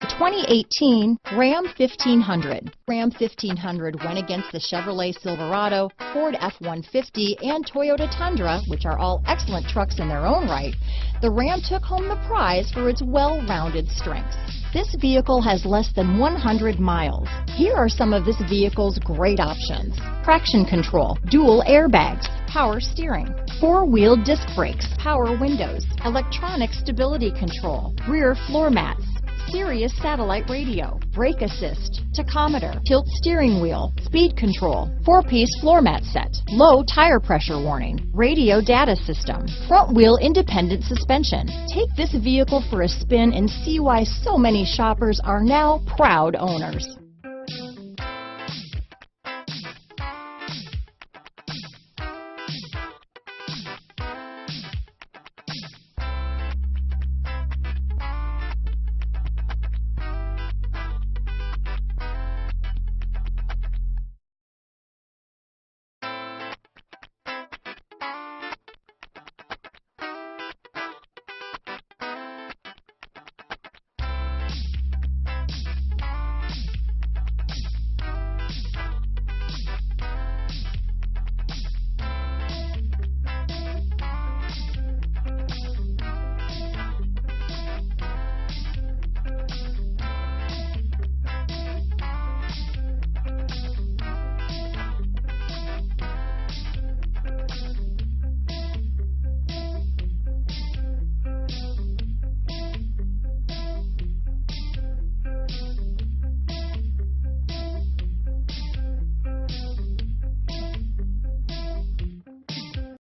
2018 Ram 1500. Ram 1500 went against the Chevrolet Silverado, Ford F-150, and Toyota Tundra, which are all excellent trucks in their own right. The Ram took home the prize for its well-rounded strengths. This vehicle has less than 100 miles. Here are some of this vehicle's great options: traction control, dual airbags, power steering, four-wheel disc brakes, power windows, electronic stability control, rear floor mats, Sirius Satellite Radio, brake assist, tachometer, tilt steering wheel, speed control, four-piece floor mat set, low tire pressure warning, radio data system, front wheel independent suspension. Take this vehicle for a spin and see why so many shoppers are now proud owners.